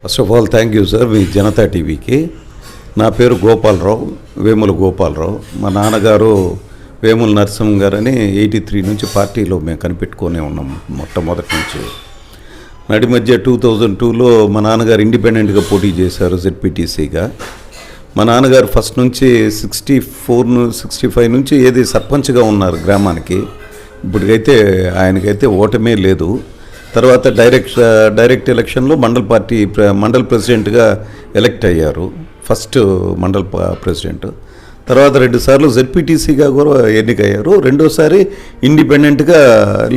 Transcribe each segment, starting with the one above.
First of all thank you sir మీ జనతా టీవీకి. నా పేరు గోపాలరావు, వేముల గోపాలరావు. మా నాన్నగారు వేముల నరసింహ గారని 83 నుంచి పార్టీలో మేము కనిపెట్టుకునే ఉన్నాం మొట్టమొదటి నుంచి. నడి మధ్య 2002లో మా నాన్నగారు ఇండిపెండెంట్గా పోటీ చేశారు జెడ్పీటీసీగా. మా నాన్నగారు ఫస్ట్ నుంచి 65 నుంచి సర్పంచ్గా ఉన్నారు గ్రామానికి. ఇప్పటికైతే ఆయనకైతే ఓటమే లేదు. తర్వాత డైరెక్ట్ ఎలక్షన్లో మండల్ ప్రెసిడెంట్గా ఎలక్ట్ అయ్యారు, ఫస్ట్ మండల్ ప్రెసిడెంట్. తర్వాత 2 సార్లు జెడ్పీటీసీగా కూడా ఎన్నికయ్యారు. రెండోసారి ఇండిపెండెంట్గా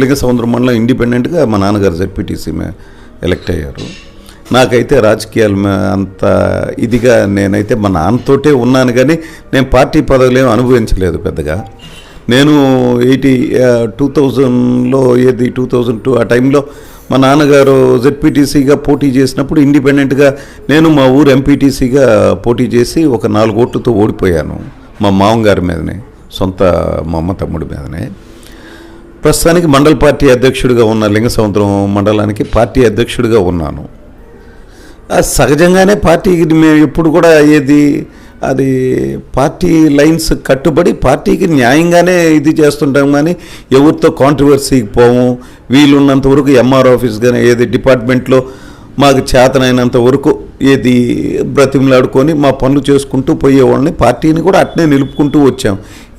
లింగసముద్రం మండలం ఇండిపెండెంట్గా మా నాన్నగారు జెడ్పీటీసీ ఎలక్ట్ అయ్యారు. నాకైతే రాజకీయాలు అంత ఇదిగా నేనైతే మా నాన్నతోటే ఉన్నాను, కానీ నేను పార్టీ పదవులు ఏమి అనుభవించలేదు పెద్దగా. నేను 2000లో 2002 ఆ టైంలో మా నాన్నగారు జెడ్పీటీసీగా పోటీ చేసినప్పుడు ఇండిపెండెంట్గా నేను మా ఊరు ఎంపీటీసీగా పోటీ చేసి ఒక 4 ఓట్లతో ఓడిపోయాను. మా మామగారి మీదనే, సొంత మా అమ్మ తమ్ముడి మీదనే. ప్రస్తుతానికి మండల పార్టీ అధ్యక్షుడిగా ఉన్న లింగసముద్రం మండలానికి పార్టీ అధ్యక్షుడిగా ఉన్నాను. సహజంగానే పార్టీకి మేము ఎప్పుడు కూడా అది పార్టీ లైన్స్ కట్టుబడి పార్టీకి న్యాయంగానే ఇది చేస్తుంటాం, కానీ ఎవరితో కాంట్రవర్సీకి పోము. వీలున్నంత వరకు ఎంఆర్ ఆఫీస్ కానీ డిపార్ట్మెంట్లో మాకు చేతనైనంత వరకు బ్రతిమలాడుకొని మా పనులు చేసుకుంటూ పోయేవాళ్ళని, పార్టీని కూడా అట్నే నిలుపుకుంటూ వచ్చాం.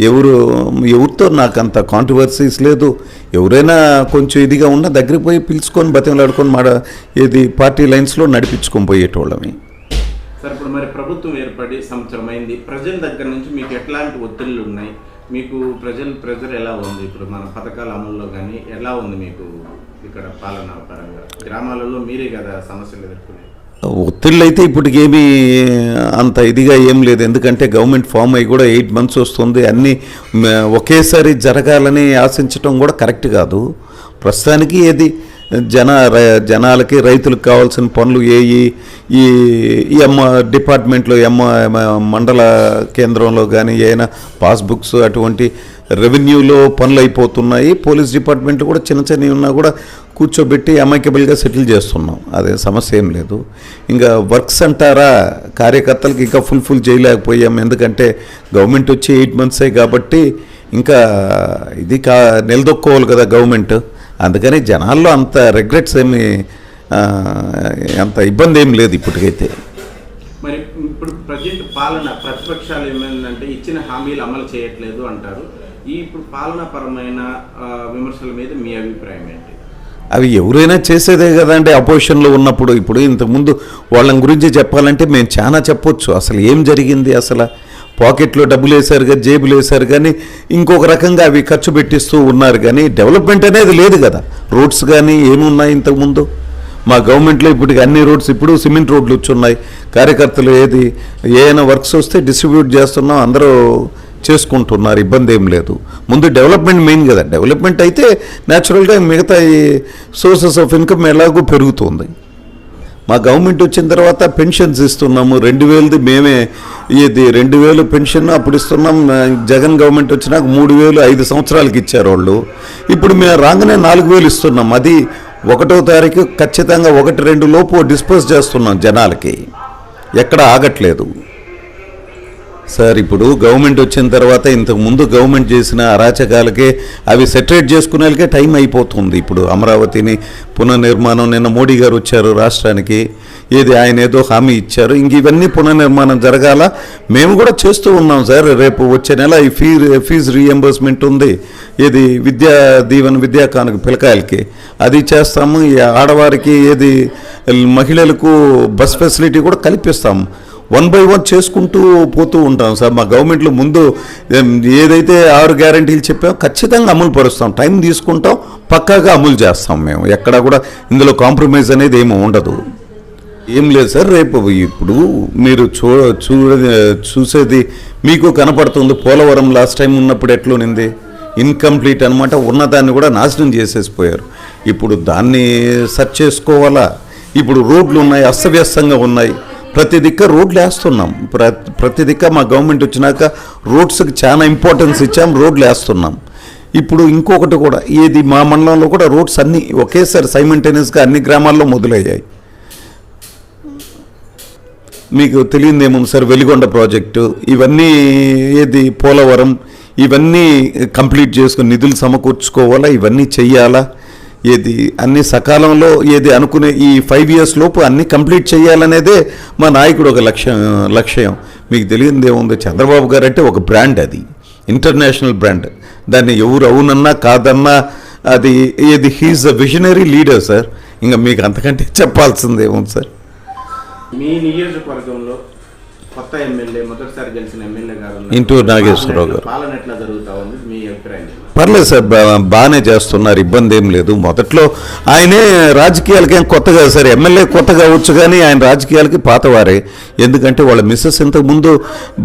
ఎవరితో నాకు అంత కాంట్రవర్సీస్ లేదు. ఎవరైనా కొంచెం ఇదిగా ఉన్నా దగ్గరికి పోయి పిలుచుకొని బతిమలాడుకొని పార్టీ లైన్స్లో నడిపించుకొని పోయేటోళ్ళమి. సార్, ఇప్పుడు మరి ప్రభుత్వం ఏర్పడి సంవత్సరం అయింది. ప్రజల దగ్గర నుంచి మీకు ఎట్లాంటి ఒత్తిళ్ళు ఉన్నాయి? మీకు ప్రెజర్ ఎలా ఉంది? ఇప్పుడు మన పథకాల అమల్లో కానీ ఎలా ఉంది మీకు ఇక్కడ పాలన పరంగా? గ్రామాలలో మీరే కదా సమస్యలు ఎదుర్కొనేది. ఒత్తిళ్ళు అయితే ఇప్పటికేమీ అంత ఇదిగా ఏం లేదు, ఎందుకంటే గవర్నమెంట్ ఫామ్ అయ్యి కూడా 8 months వస్తుంది. అన్నీ ఒకేసారి జరగాలని ఆశించడం కూడా కరెక్ట్ కాదు. ప్రస్తుతానికి జనాలకి రైతులకు కావాల్సిన పనులు ఈ డిపార్ట్మెంట్లో మండల కేంద్రంలో కానీ ఏమైనా పాస్బుక్స్ అటువంటి రెవెన్యూలో పనులు అయిపోతున్నాయి. పోలీస్ డిపార్ట్మెంట్లో కూడా చిన్నవి ఉన్నా కూడా కూర్చోబెట్టి అమైకబుల్గా సెటిల్ చేస్తున్నాం. అదే సమస్య ఏం లేదు. ఇంకా వర్క్స్ అంటారా, కార్యకర్తలకు ఇంకా ఫుల్ చేయలేకపోయాం, ఎందుకంటే గవర్నమెంట్ వచ్చి 8 months కాబట్టి ఇంకా నిలదొక్కోవాలి కదా గవర్నమెంట్. అందుకని జనాల్లో అంత రిగ్రెట్స్ అంత ఇబ్బంది ఏం లేదు ఇప్పటికైతే. మరి ఇప్పుడు ప్రజెంట్ పాలన ప్రతిపక్షాలు ఏమైందంటే ఇచ్చిన హామీలు అమలు చేయట్లేదు అంటారు. ఇప్పుడు పాలనాపరమైన విమర్శల మీద మీ అభిప్రాయం ఏంటి? అవి ఎవరైనా చేసేదే కదండి అపోజిషన్లో ఉన్నప్పుడు. ఇప్పుడు ఇంతకుముందు వాళ్ళ గురించి చెప్పాలంటే మేము చాలా చెప్పొచ్చు. అసలు ఏం జరిగింది, అసలు పాకెట్లో డబ్బులు వేశారు కానీ, జేబులు వేశారు కానీ, ఇంకొక రకంగా అవి ఖర్చు పెట్టిస్తూ ఉన్నారు, కానీ డెవలప్మెంట్ అనేది లేదు కదా. రోడ్స్ కానీ ఏమున్నాయి ఇంతకుముందు? మా గవర్నమెంట్లో ఇప్పటికి అన్ని రోడ్స్ ఇప్పుడు సిమెంట్ రోడ్లు వచ్చున్నాయి. కార్యకర్తలు ఏమైనా వర్క్స్ వస్తే డిస్ట్రిబ్యూట్ చేస్తున్నాం, అందరూ చేసుకుంటున్నారు, ఇబ్బంది ఏం లేదు. ముందు డెవలప్మెంట్ మెయిన్ కదా. డెవలప్మెంట్ అయితే న్యాచురల్గా మిగతా ఈ సోర్సెస్ ఆఫ్ ఇన్కమ్ ఎలాగో పెరుగుతుంది. మా గవర్నమెంట్ వచ్చిన తర్వాత పెన్షన్స్ ఇస్తున్నాము. 2000 మేమే 2000 పెన్షన్ అప్పుడు ఇస్తున్నాం. జగన్ గవర్నమెంట్ వచ్చినాక 3000 5 సంవత్సరాలకి ఇచ్చారు వాళ్ళు. ఇప్పుడు మేము రాగానే 4000 ఇస్తున్నాం. అది 1వ తారీఖు ఖచ్చితంగా 1-2 లోపు డిస్పర్స్ చేస్తున్నాం జనాలకి, ఎక్కడ ఆగట్లేదు సార్. ఇప్పుడు గవర్నమెంట్ వచ్చిన తర్వాత ఇంతకుముందు గవర్నమెంట్ చేసిన అరాచకాలకే అవి సెటరేట్ చేసుకునేకే టైం అయిపోతుంది. ఇప్పుడు అమరావతిని పునర్నిర్మాణం, నిన్న మోడీ గారు వచ్చారు రాష్ట్రానికి, ఆయన ఏదో హామీ ఇచ్చారు. ఇంక ఇవన్నీ పునర్నిర్మాణం జరగాల. మేము కూడా చేస్తూ ఉన్నాం సార్. రేపు వచ్చే నెల ఈ ఫీజు రీఎంబర్స్మెంట్ ఉంది, విద్యా దీవెన విద్యా కానుక పిల్లకాయలకి, అది చేస్తాము. ఆడవారికి మహిళలకు బస్ ఫెసిలిటీ కూడా కల్పిస్తాము. 1 by 1 చేసుకుంటూ పోతూ ఉంటాం సార్. మా గవర్నమెంట్లో ముందు 6 గ్యారంటీలు చెప్పాం, ఖచ్చితంగా అమలు పరుస్తాం. టైం తీసుకుంటాం, పక్కాగా అమలు చేస్తాం. మేము ఎక్కడా కూడా ఇందులో కాంప్రమైజ్ అనేది ఏమి ఉండదు. ఏం లేదు సార్. రేపు ఇప్పుడు మీరు చూసేది మీకు కనపడుతుంది. పోలవరం లాస్ట్ టైం ఉన్నప్పుడు ఎట్లునింది, ఇన్కంప్లీట్ అనమాట. ఉన్నదాన్ని కూడా నాశనం చేసేసిపోయారు. ఇప్పుడు దాన్ని సెర్చ్ చేసుకోవాలా. ఇప్పుడు రోడ్లు ఉన్నాయి, అస్తవ్యస్తంగా ఉన్నాయి. ప్రతి దిక్క రోడ్లు వేస్తున్నాం. ప్రతి దిక్క మా గవర్నమెంట్ వచ్చినాక రోడ్స్కి చాలా ఇంపార్టెన్స్ ఇచ్చాం, రోడ్లు వేస్తున్నాం. ఇప్పుడు ఇంకొకటి కూడా మా మండలంలో కూడా రోడ్స్ అన్నీ ఒకేసారి సైమల్టేనియస్గా అన్ని గ్రామాల్లో మొదలయ్యాయి. మీకు తెలియదేముంది సార్, వెలిగొండ ప్రాజెక్టు, ఇవన్నీ ఏది పోలవరం, ఇవన్నీ కంప్లీట్ చేసుకుని నిధులు సమకూర్చుకోవాలా, ఇవన్నీ చెయ్యాలా, ఏది అన్ని సకాలంలో ఏది అనుకునే ఈ 5 years లోపు అన్నీ కంప్లీట్ చేయాలనేదే మా నాయకుడు ఒక లక్ష్యం. మీకు తెలియదేముంది, చంద్రబాబు గారు అంటే ఒక బ్రాండ్, అది ఇంటర్నేషనల్ బ్రాండ్. దాన్ని ఎవరు అవునన్నా కాదన్నా అది ఏది he is a visionary leader sir. ఇంకా మీకు అంతకంటే చెప్పాల్సిందేముంది సార్. మీ నియోజకవర్గంలో కొత్త ఎమ్మెల్యే, మొదటిసారి గెలిచిన ఎమ్మెల్యే గారు ఇంటూరు నాగేశ్వరరావు గారు పాలన ఎట్లా జరుగుతా ఉంది, మీ అభిప్రాయం? పర్లేదు సార్, బాగానే చేస్తున్నారు, ఇబ్బంది ఏం లేదు. మొదట్లో ఆయనే రాజకీయాలకి ఏం కొత్త కాదు సార్, ఎమ్మెల్యే కొత్త కావచ్చు కానీ ఆయన రాజకీయాలకి పాతవారే. ఎందుకంటే వాళ్ళ మిస్సెస్ ఇంతకుముందు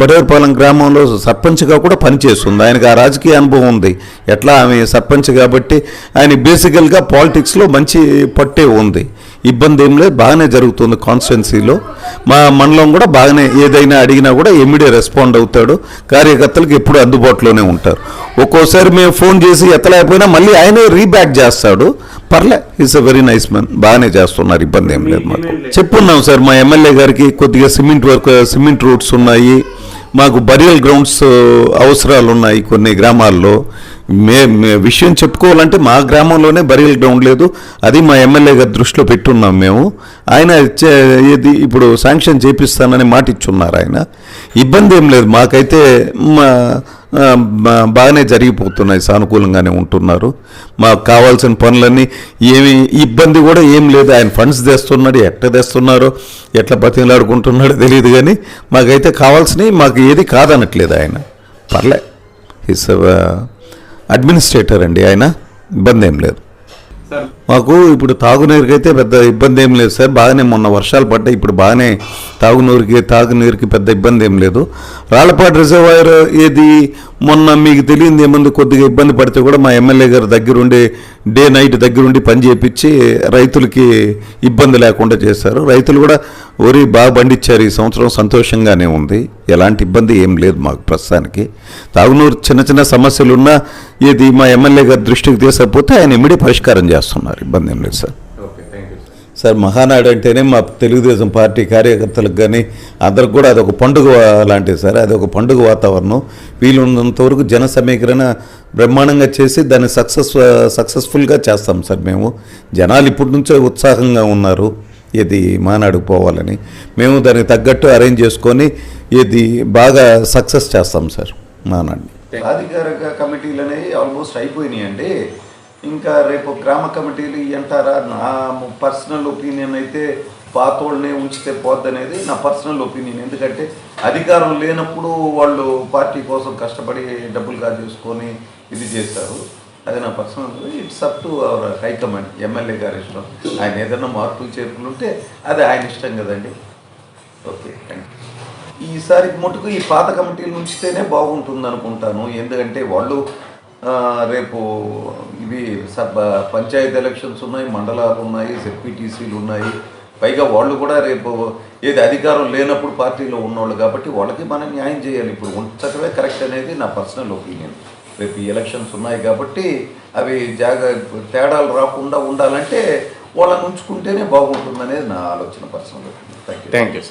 బడేరుపాలెం గ్రామంలో సర్పంచ్గా కూడా పనిచేస్తుంది, ఆయనకు ఆ రాజకీయ అనుభవం ఉంది. ఎట్లా ఆమె సర్పంచ్ కాబట్టి ఆయన బేసికల్గా పాలిటిక్స్లో మంచి పట్టే ఉంది, ఇబ్బంది ఏం లేదు, బాగానే జరుగుతుంది. కాన్స్టిట్యున్సీలో మా మండలం కూడా బాగానే, ఏదైనా అడిగినా కూడా ఇమ్మీడియట్ రెస్పాండ్ అవుతాడు, కార్యకర్తలకు ఎప్పుడు అందుబాటులోనే ఉంటారు. ఒక్కోసారి మేము ఫోన్ చేసి ఎత్తలేకపోయినా మళ్ళీ ఆయనే రీబ్యాక్ చేస్తాడు. పర్లే, is a very nice man, బాగానే చేస్తున్నారు, ఇబ్బంది ఏం లేదు. మాకు చెప్పున్నాం సార్, మా ఎమ్మెల్యే గారికి కొద్దిగా సిమెంట్ రోడ్స్ ఉన్నాయి, మాకు బరియల్ గ్రౌండ్స్ అవసరాలు ఉన్నాయి కొన్ని గ్రామాల్లో. విషయం చెప్పుకోవాలంటే మా గ్రామంలోనే బరియల్ గ్రౌండ్ లేదు, అది మా ఎమ్మెల్యే గారి దృష్టిలో పెట్టున్నాం మేము. ఆయన ఏది ఇప్పుడు శాంక్షన్ చేపిస్తానని మాట ఇచ్చున్నారు ఆయన. ఇబ్బంది ఏం లేదు మాకైతే, బాగానే జరిగిపోతున్నాయి, సానుకూలంగానే ఉంటున్నారు. మాకు కావాల్సిన పనులన్నీ ఏమి ఇబ్బంది కూడా ఏం లేదు. ఆయన ఫండ్స్ తెస్తున్నాడు, ఎట్లా తెస్తున్నారో ఎట్లా బతిలాడుకుంటున్నాడో తెలియదు కానీ మాకైతే కావాల్సినవి మాకు ఏది కాదనట్లేదు ఆయన. పర్లే, హిస్ అడ్మినిస్ట్రేటర్ అండి ఆయన, ఇబ్బంది ఏం లేదు. మాకు ఇప్పుడు తాగునీరుకైతే పెద్ద ఇబ్బంది ఏం లేదు సార్, బాగానే మొన్న వర్షాలు పడ్డాయి, ఇప్పుడు బాగానే తాగునీరుకి పెద్ద ఇబ్బంది ఏం లేదు. రాళ్లపాడు రిజర్వాయర్ ఏది మొన్న మీకు తెలియదు ఏముంది, కొద్దిగా ఇబ్బంది పడితే కూడా మా ఎమ్మెల్యే గారు దగ్గరుండి డే నైట్ దగ్గరుండి పని చేయించి రైతులకి ఇబ్బంది లేకుండా చేశారు. రైతులు కూడా వరి బాగా పండించారు ఈ సంవత్సరం, సంతోషంగానే ఉంది, ఎలాంటి ఇబ్బంది ఏం లేదు మాకు ప్రస్తుతానికి. తాగునూరు చిన్న సమస్యలు ఉన్నా ఏది మా ఎమ్మెల్యే గారి దృష్టికి తీసుకపోతే ఆయన ఇమ్మీడియట్ పరిష్కారం చేస్తున్నారు, ఇబ్బంది ఏం లేదు సార్. సార్, మహానాడు అంటేనే మా తెలుగుదేశం పార్టీ కార్యకర్తలకు కానీ అందరికి కూడా అదొక పండుగ లాంటిది సార్, అదొక పండుగ వాతావరణం. వీలున్నంత వరకు జన సమీకరణ బ్రహ్మాండంగా చేసి దాన్ని సక్సెస్ఫుల్గా చేస్తాం సార్ మేము. జనాలు ఇప్పటి నుంచో ఉత్సాహంగా ఉన్నారు ఏది మానాడుకు పోవాలని. మేము దానికి తగ్గట్టు అరేంజ్ చేసుకొని ఏది బాగా సక్సెస్ చేస్తాం సార్ మానాడిని. అధికారిక కమిటీలు అనేవి ఆల్మోస్ట్ అయిపోయినాయండి. ఇంకా రేపు గ్రామ కమిటీలు అంటారా, నా పర్సనల్ ఒపీనియన్ అయితే పాతోళ్ళనే ఉంచితే పోద్దనేది నా పర్సనల్ ఒపీనియన్. ఎందుకంటే అధికారం లేనప్పుడు వాళ్ళు పార్టీ కోసం కష్టపడి డబ్బులు కాజేసుకొని ఇది చేస్తారు, అది నా personal. It's up to our high command, MLA గారి ఇష్టం. ఆయన ఏదైనా మార్పులు చేర్పులు ఉంటే అది ఆయన ఇష్టం కదండి. Okay, thank you. ఈసారి మటుకు ఈ పాత కమిటీలు ఉంచితేనే బాగుంటుంది అనుకుంటాను. ఎందుకంటే వాళ్ళు రేపు ఇవి పంచాయతీ ఎలక్షన్స్ ఉన్నాయి, మండలాలు ఉన్నాయి, ZPTCలు ఉన్నాయి. పైగా వాళ్ళు కూడా రేపు ఏది అధికారం లేనప్పుడు పార్టీలో ఉన్నవాళ్ళు కాబట్టి వాళ్ళకి మనం న్యాయం చేయాలి. ఇప్పుడు ఉంచటమే కరెక్ట్ అనేది నా పర్సనల్ ఒపీనియన్. రేపు ఈ ఎలక్షన్స్ ఉన్నాయి కాబట్టి అవి తేడాలు రాకుండా ఉండాలంటే వాళ్ళని ఉంచుకుంటేనే బాగుంటుందనేది నా ఆలోచన, పర్సనల్ ఒపీనియన్. Thank you.